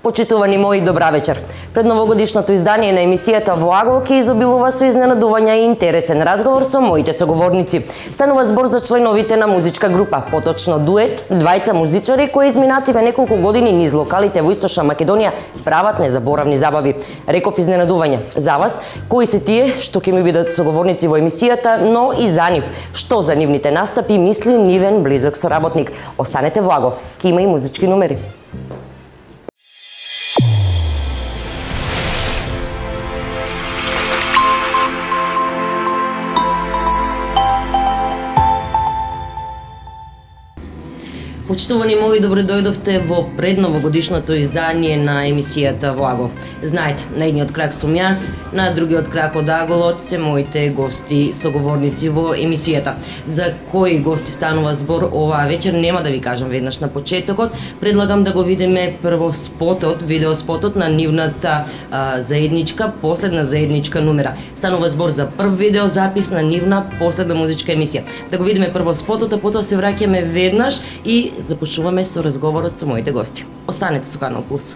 Почитувани мои, добра вечер. Пред новогодишното издание на емисијата Во АГО ќе изобилува со изненадувања и интересен разговор со моите соговорници. Станува збор за членовите на музичка група, поточно дует, двајца музичари кои изминативе неколку години низ локалите во Источна Македонија прават незаборавни забави. Реков изненадувања за вас, кои се тие што ќе ми бидат соговорници во емисијата, но и за нив, што за нивните настапи мисли нивен близок соработник. Останете во АГО, ќе има и музички номери. Почитувани мои, добре дојдовте во предновогодишното издание на емисијата Во АГО. Знаете, на едниот крак сум јас, на другиот крак од аголот се моите гости, соговорници во емисијата. За кои гости станува збор оваа вечер нема да ви кажам веднаш на почетокот. Предлагам да го видиме прво спотот, видеоспотот на нивната заедничка, последна заедничка номера. Станува збор за прв видеозапис на нивна последна музичка емисија. Да го видиме прво спотот, а потоа се враќаме веднаш и започнуваме со разговорот со моите гости. Останете со Канал Плюс.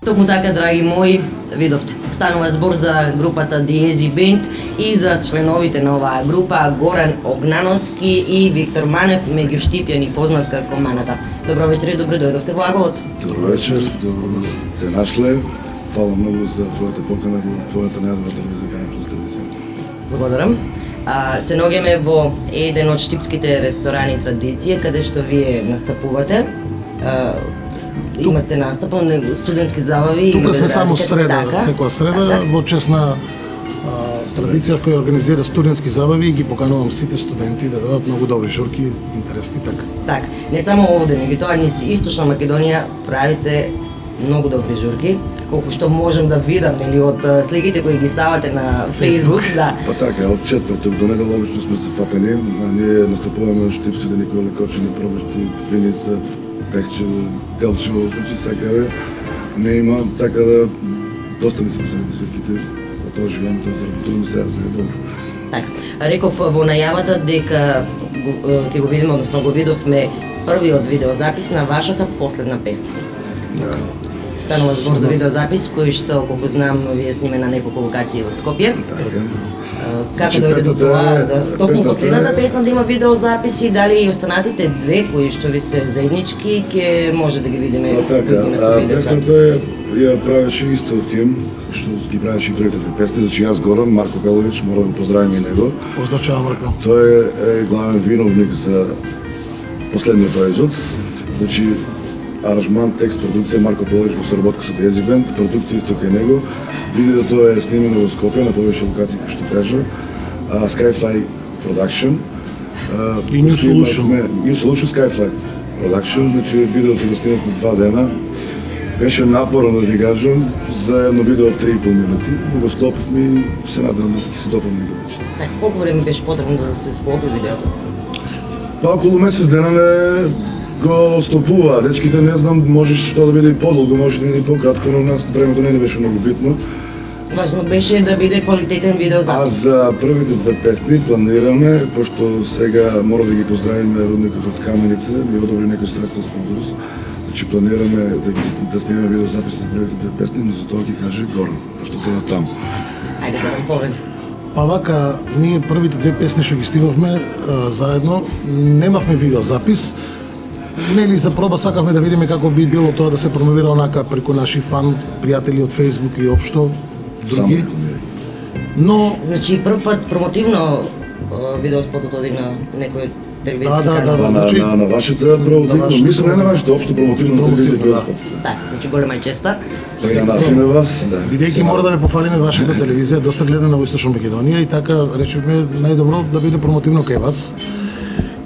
Токму така, драги мои, видовте. Станува збор за групата Диези Бенд и за членовите на оваа група Горан Огнановски и Виктор Манев, меѓу Штипјани познат како Маната. Добро вечер и добро дојдовте во Аголот. Добро вечер, добро нас те нашле. Фала многу за твојата покана во твојата најдобра телевизија, Канал Плюс телевизија. Благодарам. Се наоѓаме во еден од штипските ресторани Традиција, каде што вие настапувате. Имате настапа, студентски забави. Тука сме само среда, така? секоја среда, така? во чест на традиција која организира студентски забави и ги поканувам сите студенти да дојдат, многу добри журки, интересни, така. Така, не само овде, меѓутоа низ Источна Македонија правите многу добри журки, колку што можем да видам, нели, од сликите кои ги ставате на Facebook, да. Па така, од четврток до недела обично сме се фатени, ние настапуваме Штипсите, Никола Кочини, Пробешти, Виница, Пекчево, Делчево, значи секаде не има, така да доста не се посетите свирките, од тоа живееме, тоа заработуваме сега добро. Така, реков во најавата дека ќе го видиме, односно го видовме првиот видеозапис на вашата последна песна. Да. Станува збор за видеозапис кој што, колку знам, вие сниме на неколку локации во Скопје. Така. Како дојде до тоа? Токму последната песна да има видеозаписи, дали и останатите две кои што ви се заеднички ќе може да ги видиме Така, со видеозапис? песната ја правеше исто тим, што ги правеше и другите две песни, значи јас Горан, Марко Белович, мора да го поздравим и него. Поздравчавам, Марко. Тој е главен виновник за последниот производ. Значи, аранжман, текст, продукција Марко Белович во соработка со Диези Бенд, продукција исто кај него. Видеото е снимено во Скопје на повеќе локации кои што кажа. Skyfly Production. И New Solution. New Solution Skyfly Production, значи видеото го снимавме 2 дена. Беше напорно, да ви кажам, за едно видео 3,5 минути, но го склопивме и се надевам да ќе се допълни го вече. Така, колку време беше потребно да се склопи видеото? Па околу месец дена не го стопува. Дечките не знам, можеш тоа да биде и подолго, може да биде и пократко, но нас времето не беше многу битно. Важно беше да биде квалитетен А видеозапис. за првите две песни планираме, пошто сега мора да ги поздравиме рудникот од Каменица, ми одобри некој средство спонзорство. Значи планираме да снимаме видеозаписи за првите две песни, но за тоа ќе каже Горан, пошто тоа е таму. Ајде, Горан, повеќе. Па вака, ние првите две песни што ги снимавме заедно, немавме видеозапис. Нели за проба сакавме да видиме како би било тоа да се промовира онака преку наши фан пријатели од Facebook и општо други. Но Значи, прв пат промотивно видеоспотот оди на некој телевизија. Да, значи на вашата промотивно, мислам не на вашата, општо промотивно телевизија да. Така, значи голема е честа. Па и на нас и на вас, да. Бидејќи мора да ве пофалиме вашата телевизија, доста гледана во Источна Македонија и така речевме најдобро да биде промотивно кај вас.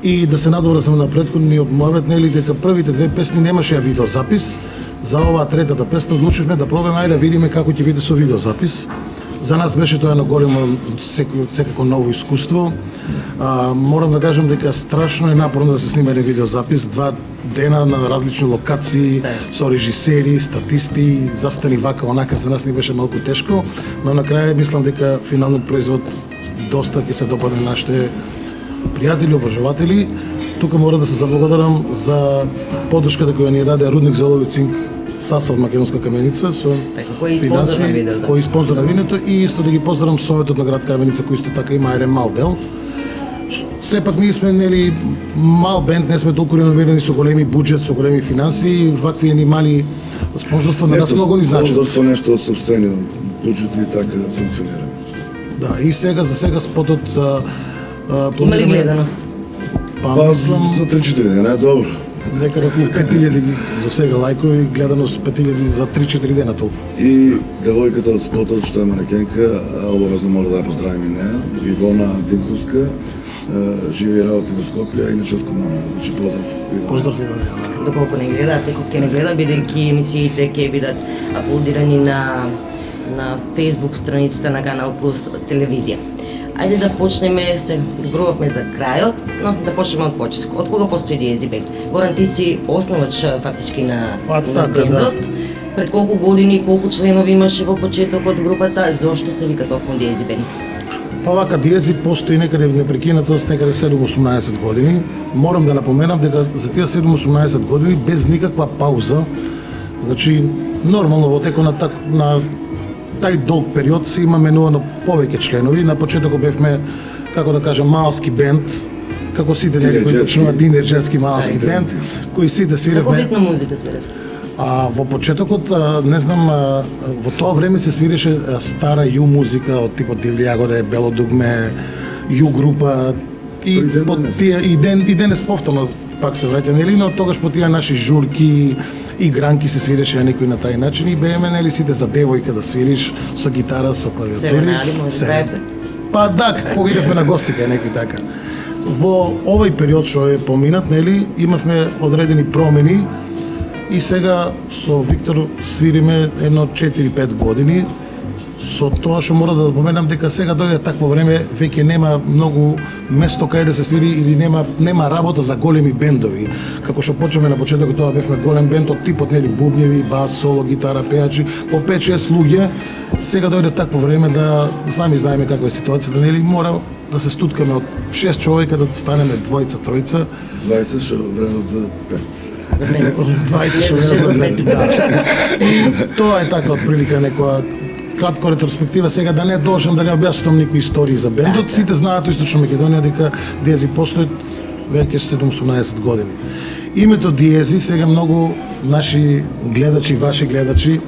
И да се надоврзам на претходниот мовет, нели дека првите две песни немаше ја видеозапис. За оваа третата песна одлучивме да пробаме ајде да видиме како ќе биде со видеозапис. За нас беше тоа едно големо секако ново искуство. Морам да кажам дека страшно е напорно да се снима еден видеозапис, 2 дена на различни локации, со режисери, статисти, застани вака, онака, за нас ни беше малку тешко, но на крај мислам дека финалниот производ доста ќе се допадне нашите пријатели, обожаватели. Тука мора да се заблагодарам за поддршката која ни ја даде Рудник Зелови цинк Саса од Македонска Каменица со Така, кој е спонзор на видеото? кој е спонзор на видеото и исто да ги поздравам Советот на град Каменица кој исто така има еден мал дел. Сепак ние сме нели мал бенд, не сме толку реновирани со големи буџет, со големи финанси, вакви едни мали спонзорства на нас многу ни значат. Спонзорство нешто од собствени буџет и така да функционира. Да, и сега за сега спотот Има ли гледаност? Па мислам за 3-4 дена е добро. некаде околу 5000 до сега лајкови, гледаност 5000 за 3-4 дена толку. И девојката од спотот што е манекенка, обавезно мора да ја поздравим и неа, Ивона Динковска, живи и работи во Скопје, иначе од Кумана. Значи поздрав Ивона. Поздрав Ивана. Доколку не гледа, а секој ќе не гледа, бидејќи емисиите ќе бидат аплодирани на Facebook страницата на Канал Плюс телевизија. Ајде да почнеме, се зборувавме за крајот, но да почнеме од почеток. Од кога постои Диези Бенд? Горан, ти си основач фактички на бендот. Пред колку години, колку членови имаше во почетокот групата, зошто се вика токму Диези Бенд? Па вака Диези постои некаде непрекинатост, некаде 7-18 години. Морам да напоменам дека за тие 7-18 години без никаква пауза Значи, нормално во текот на тај долг период се има менувано повеќе членови. На почетокот бевме, како да кажам, малски бенд, како сите нели кои почнуваат тинеџерски малски бенд, кои сите свиревме. Како вид на музика свиревте? Во почетокот, не знам, во тоа време се свиреше стара ю музика од типот Дивли јагоде, Бело дугме, ю група, и денес повторно пак се враќа, нели, но тогаш по тие наши журки и гранки се свиреше некој на тај начин и бееме, нели, сите за девојка да свириш со гитара, со клавиатури. Серенади, може да се. Па да, кога идевме на гости кај некој така. Во овој период што е поминат, нели, имавме одредени промени и сега со Виктор свириме едно 4-5 години. Со тоа што мора да поменам дека сега дојде такво време, веќе нема многу место кај да се свири или нема работа за големи бендови. Како што почнеме на почетокот, тоа бевме голем бенд од типот, нели, бубњеви, бас, соло, гитара, пејачи, по 5-6 луѓе. Сега дојде такво време да сами знаеме каква е ситуацијата, нели, мора да се стуткаме од 6 човека да станеме двојца, тројца. 20 што вредат за 5. 20 што вредат за 5, да. Тоа е така отприлика некоја кратко ретроспектива, сега да не должам да не објаснувам никои истории за бендот. Сите знаат во Источна Македонија дека Диези постои веќе 7-18 години. Името Диези сега многу наши гледачи, ваши гледачи,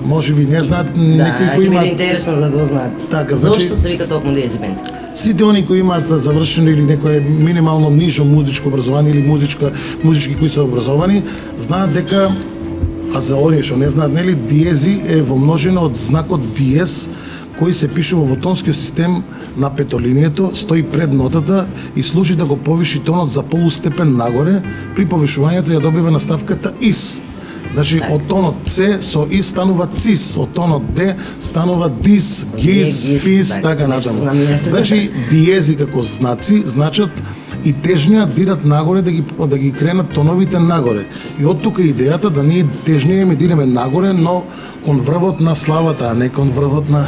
може би не знаат, некои кои имаат... Да, ќе биде интересно да го знаат. Така, значи, зошто се вика токму Диези бенд? Сите они кои имаат завршено или некое минимално нижо музичко образование или музички кои се образовани, знаат дека, а за оние што не знаат, нели, диези е во множина од знакот диез, кој се пишува во тонскиот систем на петолинието, стои пред нотата и служи да го повиши тонот за полустепен нагоре, при повишувањето ја добива наставката ис. Значи, од тонот С со И станува ЦИС, од тонот Д станува ДИС, ГИС, ФИС, така натаму. Значи, диези како знаци, значат и тежнија дират нагоре да ги кренат тоновите нагоре. И од тука идејата да ние тежнија идеме нагоре, но кон врвот на славата, а не кон врвот на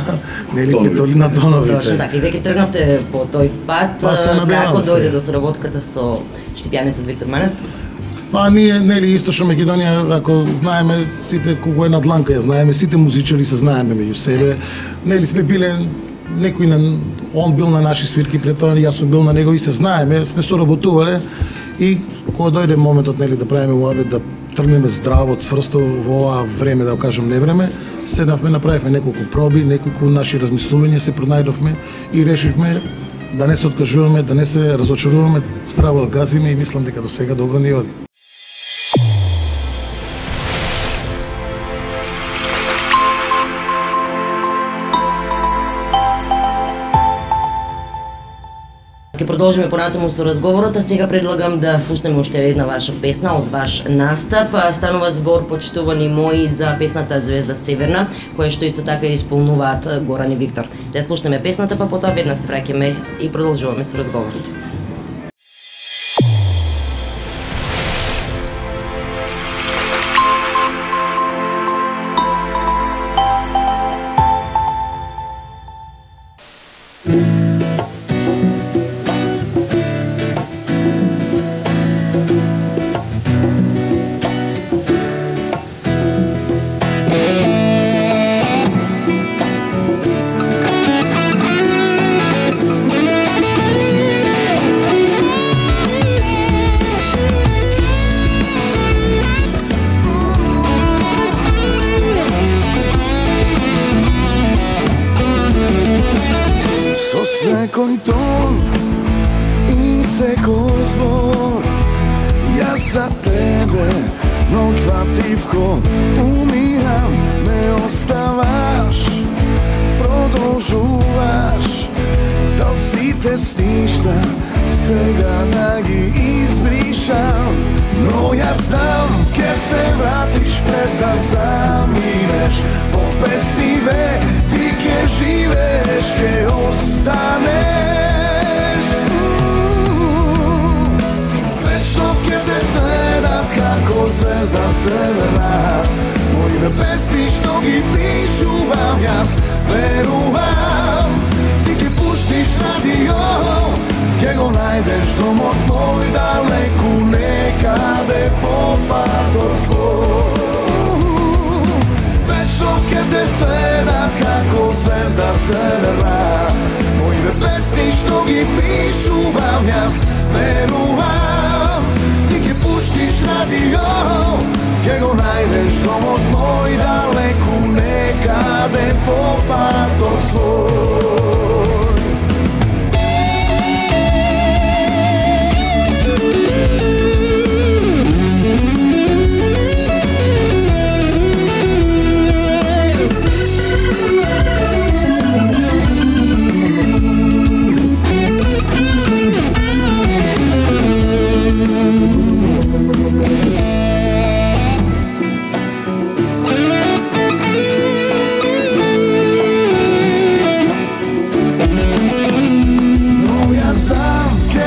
нели петолина тоновите. Точно така, и веќе тргнавте по тој пат. Како дојде до соработката со Штипјанецот Виктор Манев? Па ние, нели, Источна Македонија, ако знаеме сите кого е на дланка, ја знаеме, сите музичари се знаеме меѓу себе. Нели сме биле некој он бил на наши свирки пред тоа, јас сум бил на него и се знаеме, сме соработувале и кога дојде моментот, нели, да правиме муабет, да тргнеме здраво, цврсто во ова време, да го кажам не време, седнавме, направивме неколку проби, неколку наши размислувања се пронајдовме и решивме да не се откажуваме, да не се разочаруваме, здраво да газиме и мислам дека до сега добро ни оди. Ќе продолжиме понатаму со разговорот, а сега предлагам да слушнеме уште една ваша песна од ваш настап. Станува збор, почитувани мои, за песната Звезда Северна, која што исто така исполнуваат Горан и Виктор. Да слушнеме песната, па потоа веднаш се враќаме и продолжуваме со разговорот. Секој тон и секој збор, јас за тебе ноквативко умирам, ме оставаш, продолжуваш да сите сништа сега да ги избришам, но јас знам ке се вратиш пред да заминеш во песниве, ти ке живееш, ке останеш. Вечно ке те следат како звезда северна, моите песни што ги пишувам јас, верувам, ти ке пуштиш радио, ке го најдеш домот мој далеку некаде по патот свој. ке те следат како звезда северна. Моите песни што ги пишувам јас, верувам, ти ке пуштиш радио, ке го најдеш домот мој далеку некаде по патот свој.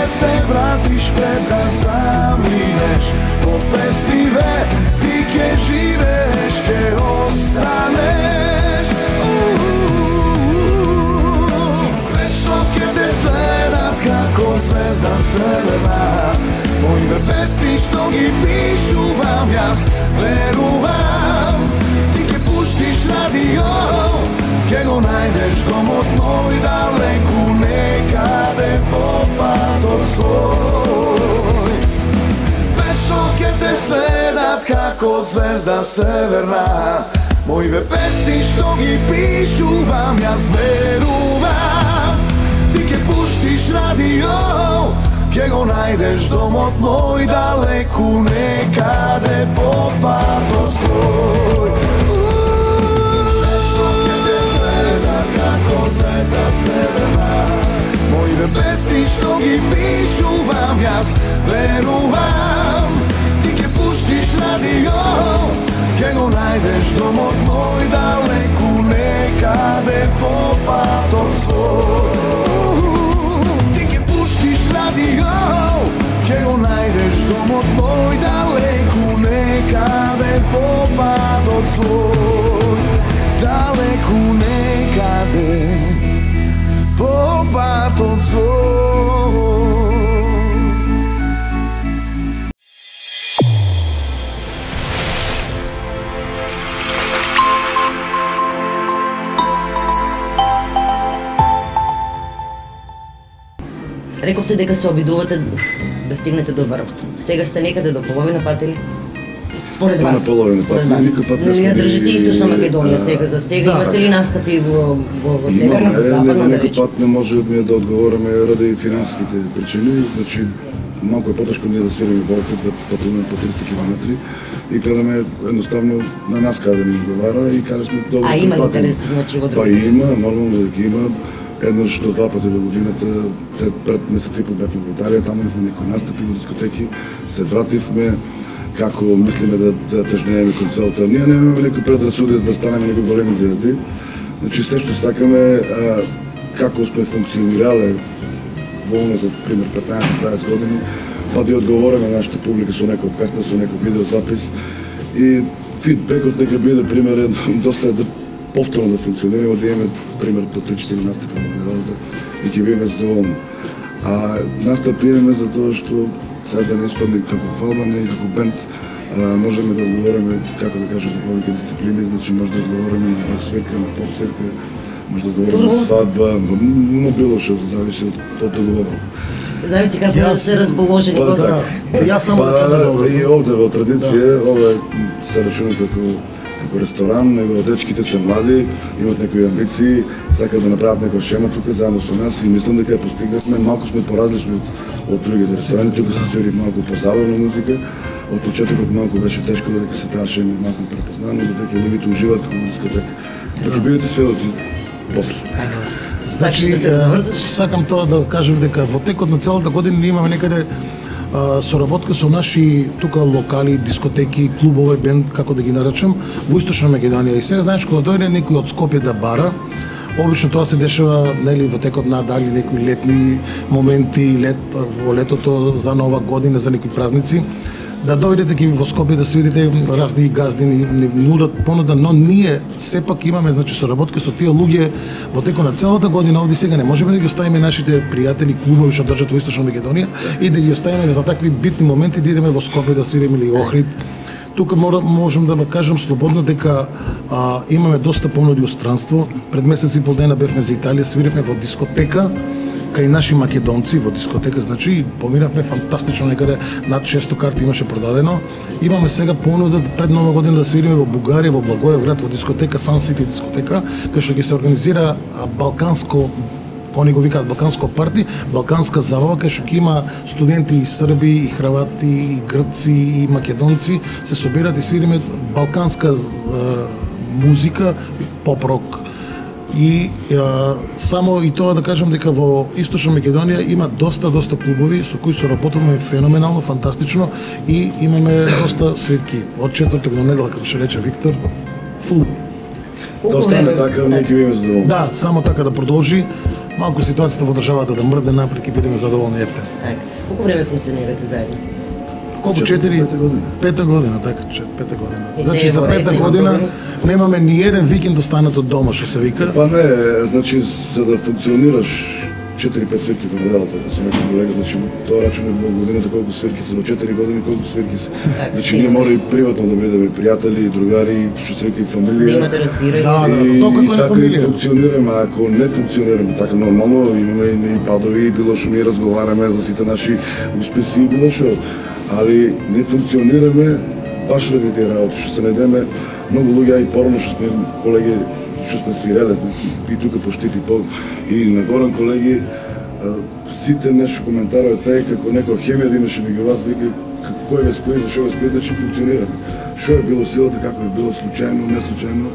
Се вратиш пред да заминеш, по пестиве ти ке живееш, ке останеш. Вечно ке те следат како звезда северна. Моите песни што ги пишувам јас, верувам, ти ке пуштиш радио, ке го најдеш домот мој далеку некаде по патот свој. Вечно ке те следат како звезда северна. Моите песни што ги пишувам јас, верувам, ти ке пуштиш радио, ке го најдеш домот мој далеку некаде по патот свој. Како звезда северна. Моите песни што ги пишувам јас, верувам, ти ке пуштиш радио, ке го најдеш домот мој далеку некаде по патот свој. Ти ке пуштиш радио, ке го најдеш домот мој далеку некаде по патот свој. Далеку некаде по патот свој. Рековте дека се обидувате да стигнете до врвот. Сега сте некаде до половина пат или? Според вас? На половина пат, никој пат не сме. Ја држите Источна Македонија сега за сега. Имате ли настапи во северна, во западна, да речем? Некој пат не можеме да одговориме ради финансиските причини, значи малку е потешко ние да свириме волкот, да патуваме по 300 км и гледаме едноставно на нас каде ни одговара и каде сме добро. А има интерес, значи во други? Па има, нормално да ги има. Еднаш до два пати во годината, пред месеци и пол бевме во Италија, таму имаме некои настапи во дискотеки, се вративме, како мислиме да тежнееме кон целта. Ние немаме некои предрасуди да станеме некои големи звезди. Значи се што сакаме, како сме функционирале волно за пример 15-20 години, па да одговориме на нашата публика со некоја песна, со некој видеозапис и фидбекот нека биде примерен доста да повторно да функционираме, да имаме пример по 3-4 настапи на неделата и ќе бидеме задоволни. А настапи имаме за тоа што сега да не испадне како фалба, не како бенд, можеме да одговориме, како да кажем, во повеќе дисциплини, значи може да одговориме на рок свирка, на поп свирка, може да одговориме на свадба, но било што зависи од договорот. Зависи како се расположени гости. Јас само да се добро. И овде во традиција, ова се рачуна како ресторан, него дечките се млади, имат некои амбиции, сакаат да направат некоја шема тука заедно со нас и мислам дека ја постигнавме. Малку сме поразлични од другите ресторани, тука се свири малку позабавна музика. Од почетокот малку беше тешко дека се таа шема малку препознана, но веќе луѓето уживаат како дискотека. Па ќе бидете сведоци после. Значи, сакам тоа да кажем дека во текот на целата година ние имаме некаде соработка со наши тука локали, дискотеки, клубове, бенд, како да ги наречам, во Источна Македонија. И сега знаеш кога дојде некој од Скопје да бара, обично тоа се дешава нели во текот на дали некои летни моменти, во летото за Нова година, за некои празници, да дојдете ки во Скопје да свирите, разни газди ни нудат понуда, но ние сепак имаме значи соработка со тие луѓе во текот на целата година. Овде сега не можеме да ги оставиме нашите пријатели клубови што држат во Источна Македонија и да ги оставиме за такви битни моменти да идеме во Скопје да свириме или Охрид. Тука можам да кажам слободно дека имаме доста понуди од странство. Пред месец и пол дена бевме за Италија, свиревме во дискотека кај наши македонци во дискотека, значи поминавме фантастично, некаде над 600 карти имаше продадено. Имаме сега понуда пред Нова година да свириме во Бугарија, во Благоевград, во дискотека Сан Сити дискотека, кај што ќе се организира балканско, они го викаат балканско парти, балканска забава, кај што ќе има студенти и срби, и хрвати, и грци, и македонци, се собират и свириме балканска музика, поп-рок. И само и тоа да кажам дека во Источна Македонија има доста клубови со кои соработуваме феноменално, фантастично и имаме доста свирки. Од четврток до недела, како што рече Виктор, фул. Да остане така, ние ќе биме задоволни. Да, само така да продолжи. Малку ситуацијата во државата да мрде напред, ќе бидеме задоволни ептен. Така. Колку време функционирате заедно? Колку 4 година. Пета година, така, 5 година. И Значи се за во пета ред, година нема немаме ни еден викенд останат од дома, што се вика. Па не, значи за да функционираш 4-5 свирки во неделата, да сум некој колега, значи тоа рачуне во годината колку свирки се, во 4 години колку свирки се. Значи ние мора и приватно да бидеме пријатели, другари, што се вика и фамилија. Да имате разбирање. Да, И тоа како на така и фамилија. функционираме, ако не функционираме така нормално, имаме и падови, било што ние разговараме за сите наши успеси и било што, али не функционираме баш ради тие работи, што се најдеме многу луѓе и порано што сме колеги што сме свиреле и тука по Штип и на Горан колеги, сите нешто коментараат тај како некој хемија да имаше меѓу вас, вика кој ве спои, зашо ве спои, значи функционираме. Што е било силата, како е било случајно, не случајно.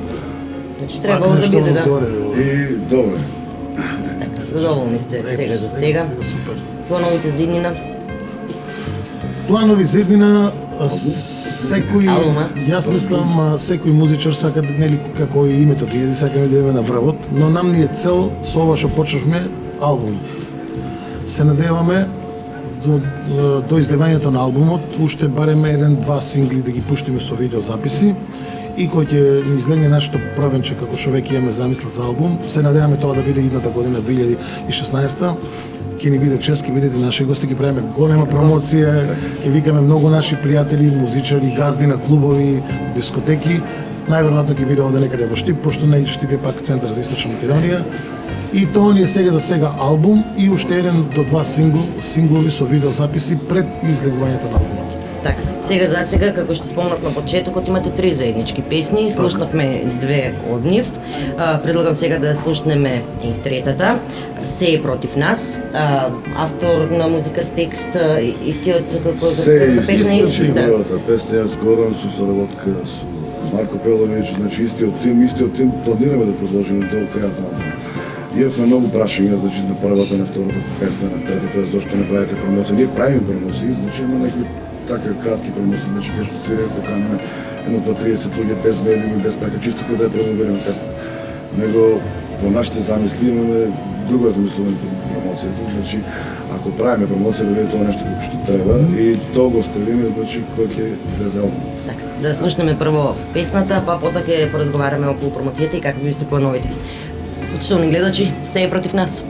Значи требало да биде, да. И добре. Така, задоволни сте сега за сега. Супер. Плановите за иднина? Планови за иднина, секој, јас мислам, секој музичар сака да, нели, како и името ти ези, сакаме да идеме на врвот, но нам ни е цел со ова што почнавме албум. Се надеваме до излевањето на албумот, уште барем 1-2 сингли да ги пуштиме со видеозаписи и кој ќе ни излегне нашето правенче како што веќе имаме замисла за албум. Се надеваме тоа да биде идната година 2016. Ќе ни биде чест, ќе бидете наши гости, ќе правиме голема промоција, ќе викаме многу наши пријатели, музичари, газди на клубови, дискотеки. Најверојатно ќе биде овде некаде во Штип, пошто Штип е пак центар за Источна Македонија. И тоа ни е сега за сега албум и уште 1-2 синглови со видеозаписи пред излегувањето на албумот. Така, сега за сега, како што спомнав на почетокот, имате 3 заеднички песни, слушнавме 2 од нив. Предлагам сега да слушнеме и третата, Се е против нас. Автор на музика, текст, истиот како Се песна и истиот песна, јас Горан со соработка со Марко Пелович, значи истиот тим планираме да продолжиме до крајот на албумот. Имавме многу прашања, значи на првата, на втората песна, на третата, зошто не правите промоција. Ние правиме промоции, значи има некои така кратки промоции, значи кај што свириме поканиме 1-2-30 луѓе без медиуми, без така, чисто кој да ја промовираме песна. Него во нашите замисли имаме друга замислување на промоцијата, значи ако правиме промоција да биде тоа нешто како што треба и тоа го ставиме, значи кој ќе влезе албум. Така, да слушнеме прво песната, па потоа ќе поразговараме околу промоцијата и какви сте плановите. Почитувани гледачи, Се е против нас.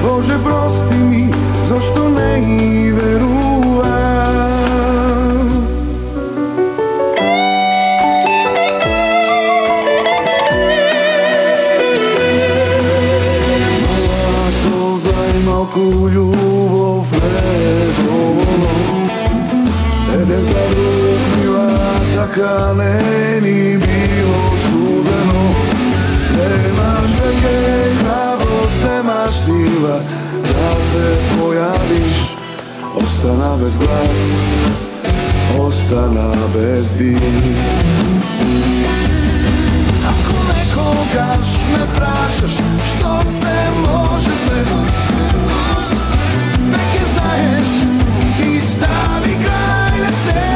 Bože, prosti mi, zašto ne i verувам. малку љубов не доволно. Еден за друг мила, така не ни било судено. Немаш веќе храброст, немаш сила да се појавиш. Остана без глас, остана без дим. Ако некогаш ме прашаш што се можеме, веќе знаеш, ти стави крај на се.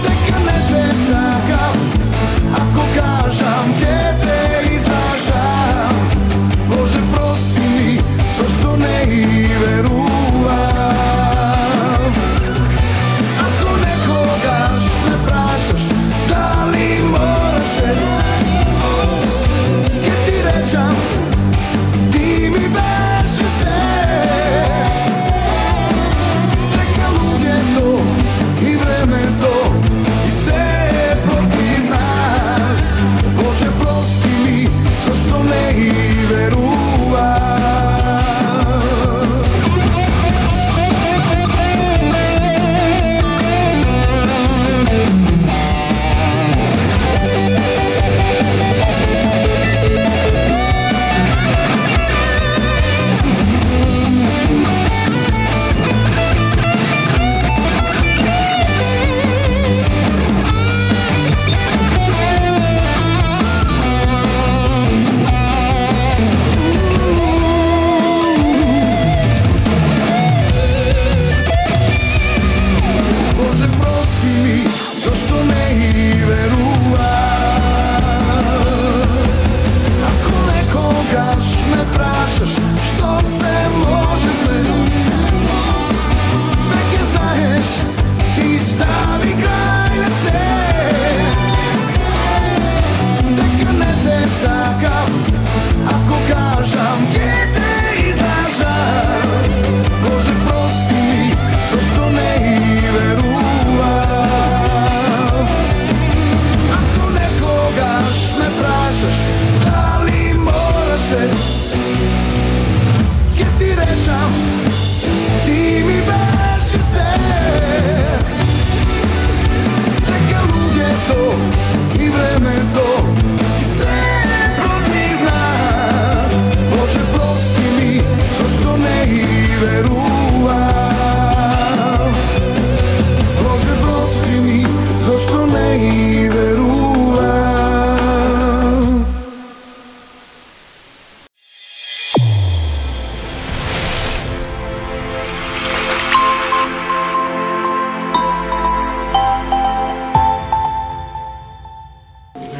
Дека не те сакам, ако кажам ке те излажам. Боже прости ми, зашто не и верувам. Ако некогаш ме прашаш дали можеше, ке ти речам, ти ми беше се. Дека луѓето и времето и се е против нас. Боже прости ми, зашто не и верувам.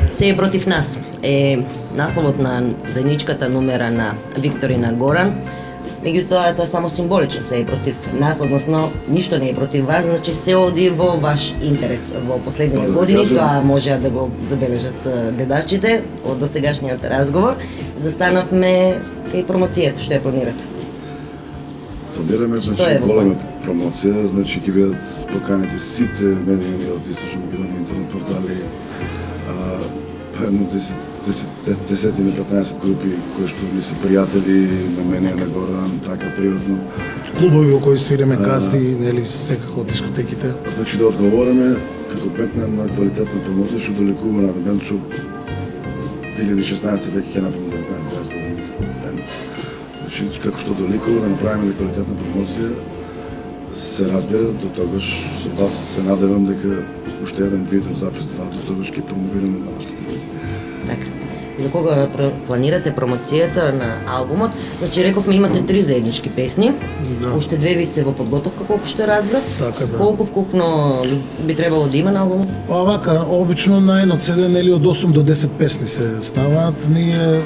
Се е против нас е насловот на заедничката номера на Викторина Горан. Меѓутоа, тоа е само символично, се е против нас, односно ништо не е против вас, значи се оди во ваш интерес. Во последните години тоа може да го забележат гледачите од досегашниот разговор. Застанавме кај промоцијата, што ја планирате? Планираме, значи, голема промоција, значи ќе бидат поканети сите медиуми од Источна Македонија, интернет портали, едно 10-15 групи кои што ми се пријатели на мене, на Горан, така приватно. Клубови во кои свиреме касти, нели, секако од дискотеките. Значи да одговориме како бенд на квалитетна промоција што долекува на бенд што 2016 веќе ќе напомнам 19 години бенд. Значи како што долекува да направиме квалитетна промоција, се разбира, до тогаш со вас се надевам дека уште еден видеозапис 2 до тогаш ќе промовираме на нашата телевизија. Така. За кога планирате промоцијата на албумот? Значи рековме имате 3 заеднички песни. Да. Уште 2 ви се во подготовка, колку што разбрав. Така, да. Колку вкупно би требало да има на албумот? Па вака, обично на едно CD нели од 8 до 10 песни се ставаат. Ние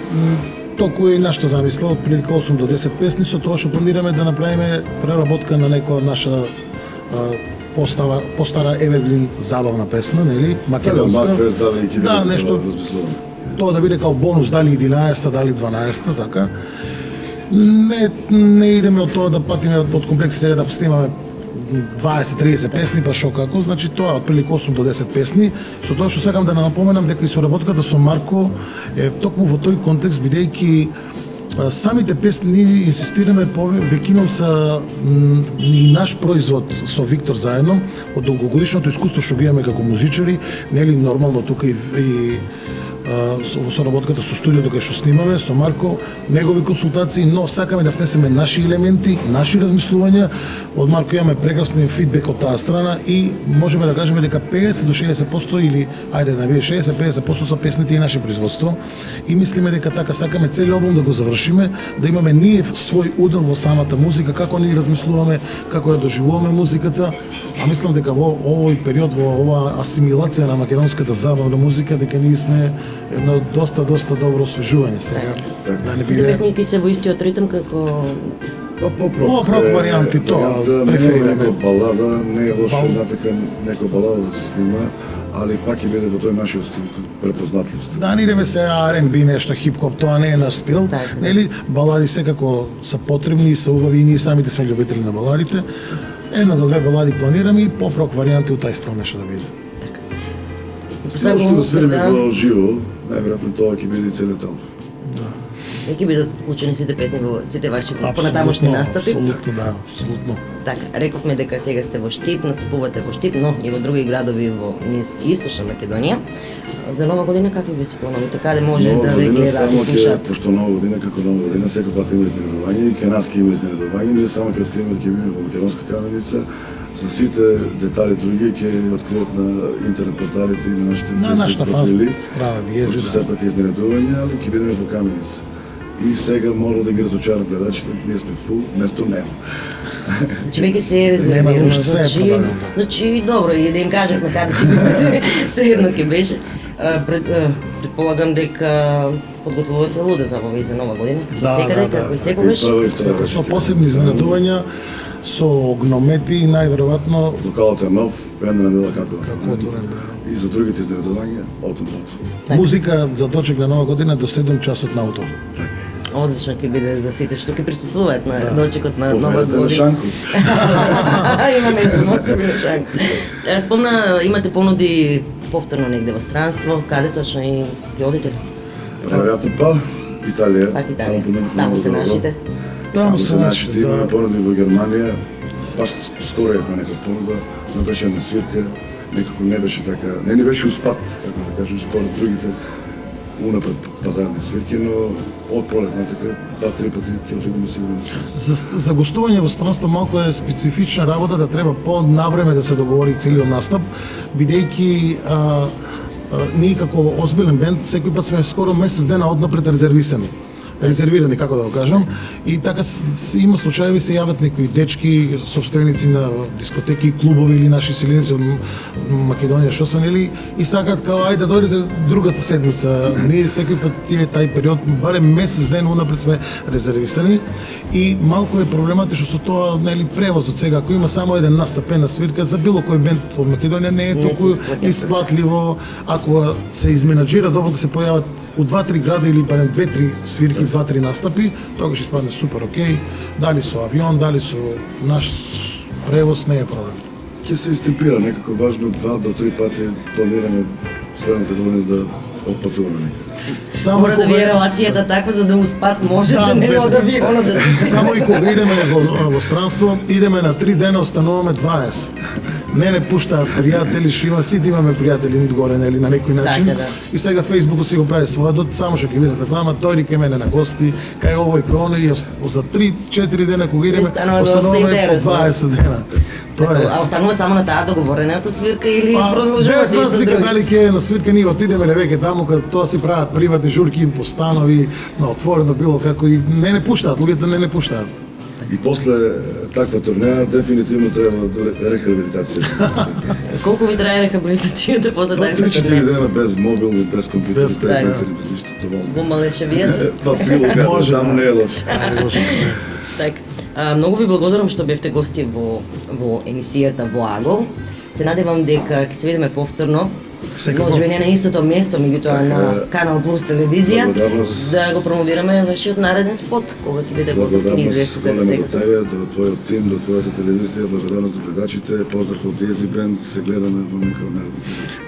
толку е и нашата замисла, од прилика 8 до 10 песни, со тоа што планираме да направиме преработка на некоја наша постара Evergreen забавна песна, нели, македонска. Да, нешто тоа да биде као бонус, дали 11-та, дали 12-та, така. Не идеме од тоа да патиме од комплекси сега да снимаме 20-30 песни, па шо како, значи тоа од прилика 8 до 10 песни, со тоа што сакам да напоменам дека и соработката со Марко е токму во тој контекст, бидејќи Самите песни ние инсистираме веќином са и наш производ со Виктор заедно, од долгогодишното искуство што ги имаме како музичари, нели нормално тука и во соработката со студиото кај што снимаме, со Марко, негови консултации, но сакаме да внесеме наши елементи, наши размислувања. Од Марко имаме прекрасен фидбек од таа страна и можеме да кажеме дека 50 до 60% или ајде да биде 60-50% са песните и наше производство. И мислиме дека така сакаме целиот албум да го завршиме, да имаме ние свој удел во самата музика, како ние размислуваме, како ја доживуваме музиката. А мислам дека во овој период, во оваа асимилација на македонската забавна музика, дека ние сме едно доста добро освежување сега. Така. Сите песни ки се во истиот ритм како Поп-рок варијанти, тоа преферираме. Некоја балада, не е лошо така некоја балада да се снима, али пак ќе биде во тој нашиот стил препознатливост. Да, не идеме се R&B нешто, хип-хоп, тоа не е наш стил. Нели, балади секако се потребни и се убави и ние самите сме љубители на баладите. Една до две балади планираме и поп-рок варијанти од тај стил нешто да биде. Само што го свириме во живо, најверојатно тоа ќе биде целиот албум. ќе бидат вклучени сите песни во сите ваши понатамошни настапи. Апсолутно, да, апсолутно. Така, рековме дека сега сте во Штип, настапувате во Штип, но и во други градови во низ Источна Македонија. За нова година какви ви се плановите? Каде може да ве гледат и слушаат? Пошто нова година како нова година секој пат има изненадување и кај нас ќе има изненадување, ние само ќе откриеме дека ќе биде во Македонска кавеница. За сите детали други ќе откријат на интернет порталите и на нашите профили. Страна Диези, да. Сепак е изненадување, али ќе бидеме во Каменица. И сега мора да ги разочарам гледачите, ние сме фул, место нема. Значи веќе се е резервирано, значи добро, и да им кажавме каде ќе биде, се едно ќе беше. Предполагам дека подготвувате луда забава и за нова година, секаде, како и секогаш. Со посебни изненадувања, со гномети и најверојатно локалот е нов, една недела како отворен, да. И за другите изненадувања, отон. Музика за дочек на нова година до 7 часот на аутор. Одлично ќе биде за сите што ќе присуствуваат на дочекот на нова година. Шанко. Имаме носиме на Шанко. Спомна, имате понуди повторно негде во странство, каде точно и ќе одите? Веројатно па Италија. Пак Италија. Таму се нашите. Таму се нашите, да. Имаме понуди во Германија. Баш скоро имаме некоја понуда, но беше една свирка, некако не беше така, не беше успат, како да кажем, според другите унапред пазарни свирки, но од пролет натака 2-3 пати ќе отидеме сигурно. За гостување во странство малку е специфична работа, да треба по-навреме да се договори целиот настап, бидејќи ние како озбилен бенд секој пат сме скоро месец дена однапред резервирани, како да го кажам, и така има случаеви се јават некои дечки, собственици на дискотеки, клубови или наши селеници од Македонија што се нели и сакаат као ајде дојдете другата седмица. Ние секој пат тај период барем месец ден унапред сме резервисани и малку е проблематично со тоа нели превозот сега ако има само еден настап на свирка за било кој бенд од Македонија не е толку исплатливо ако се изменаџира добро да се појават у 2-3 града или барем 2-3 свирки, 2-3 настапи, тогаш ќе спадне супер окей. Дали со авион, дали со наш превоз не е проблем. Ќе се истипира некако важно 2 до 3 пати планираме следната година да отпатуваме некаде. Мора да ви е релацијата таква за да успат можете не од авионот да. Само и кога идеме во странство, идеме на 3 дена, остануваме 20. Не пуштаат пријатели, што има, сите имаме пријатели горе, нели, на некој начин. Така, да. И сега Фејсбукот си го прави својот, само што ќе видите вама, дојди кај мене на гости, кај овој, кај оној, и за 3-4 дена кога идеме, остануваме по 20 дена. Тоа е. А останува само на таа договорената свирка или продолжувате без разлика дали ќе на свирка ние отидеме веќе таму каде тоа си прават приватни журки по станови, на отворено било како и не пуштаат, луѓето не пуштаат. И после таква турнеја дефинитивно треба рехабилитација. Колку ви трае рехабилитацијата после таква 3-4 турнеја? дена без мобил, без компјутер, без интернет, без ништо доволно. Бумале шевијата? Па било како, само не е лошо. Така, многу ви благодарам што бевте гости во емисијата во Агол. Се надевам дека ќе се видиме повторно Секако. може би не на истото место, меѓутоа на Канал Плюс телевизија, Благодарност. да го промовираме вашиот нареден спот, кога ќе биде готов, ќе ни Благодарност известите голема сега. до тебе, до твојот тим, до твојата телевизија, благодарност до гледачите, поздрав од Ези Бенд, се гледаме во некој нареден.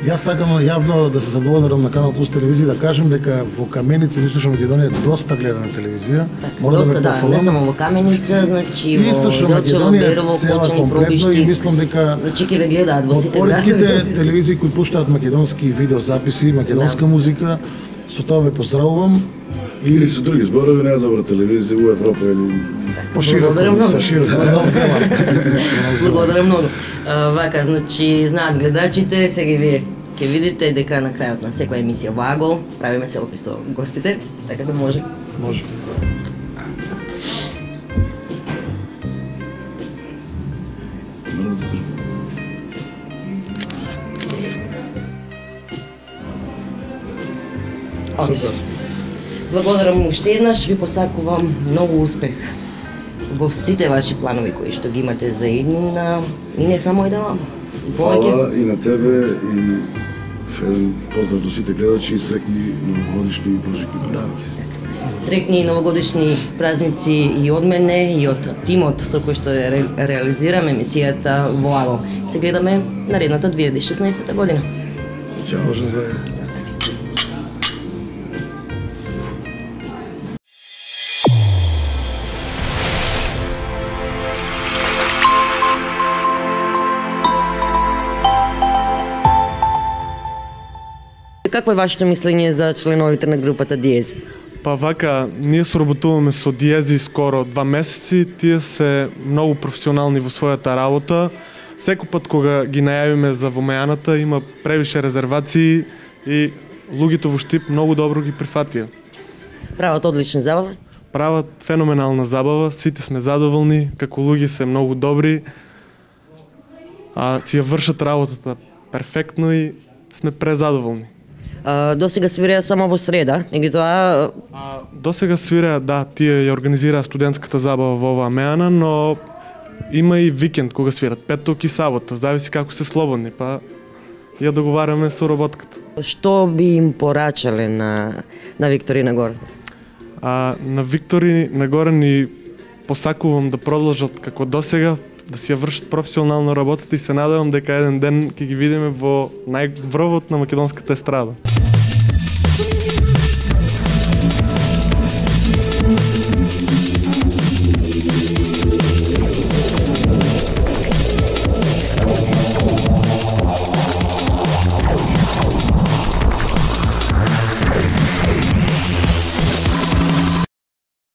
Јас сакам јавно да се заблагодарам на Канал Плюс телевизија, да кажем дека во Каменица и Источна Македонија е доста гледана телевизија. Така, доста да, не само во Каменица, значи И во Источна Делчево, Македонија Берово, цела Кочани, комплетно и Пробишти. мислам дека Значи ќе ве гледаат во од сите поредките градови. телевизии кои пуштаат македонски видеозаписи, македонска музика, со тоа ве поздравувам. Или со други зборови, најдобра телевизија у Европа или Пошироко, Благодарам многу. пошироко, Нов Зеланд. Благодарам многу. Вака, значи, знаат гледачите, сега и вие ќе видите дека на крајот на секоја емисија во Агол правиме селфи со гостите, така да може. Може. Одлично. Благодарам уште еднаш, ви посакувам многу успех во сите ваши планови кои што ги имате за иднина и не само еден мамо. фала и на тебе и еден поздрав до сите гледачи и среќни новогодишни и божики празници. Среќни новогодишни празници и од мене и од тимот со кој што ја реализираме емисијата во Агол. Се гледаме наредната 2016 година. Чао, Боже здраве. Какво е вашето мислење за членовите на групата Диези? Па вака, ние соработуваме со Диези скоро 2 месеци, тие се многу професионални во својата работа. Секој пат кога ги најавиме за вомејаната има превише резервации и луѓето во Штип многу добро ги прифатија. Прават одлична забава. Прават феноменална забава, сите сме задоволни, како луѓе се многу добри, а си ја вршат работата перфектно и сме презадоволни. До сега свирија само во среда, меѓутоа До сега свира, да, тие ја организираа студентската забава во оваа меана, но има и викенд кога свират, петок и сабота, зависи како се слободни, па ја договараме со работката. што би им порачале на Викторина Гор? На Виктори нагоре ни посакувам да продолжат како досега, да си ја вршат професионално работата и се надевам дека еден ден ќе ги видиме во најврвот на македонската естрада.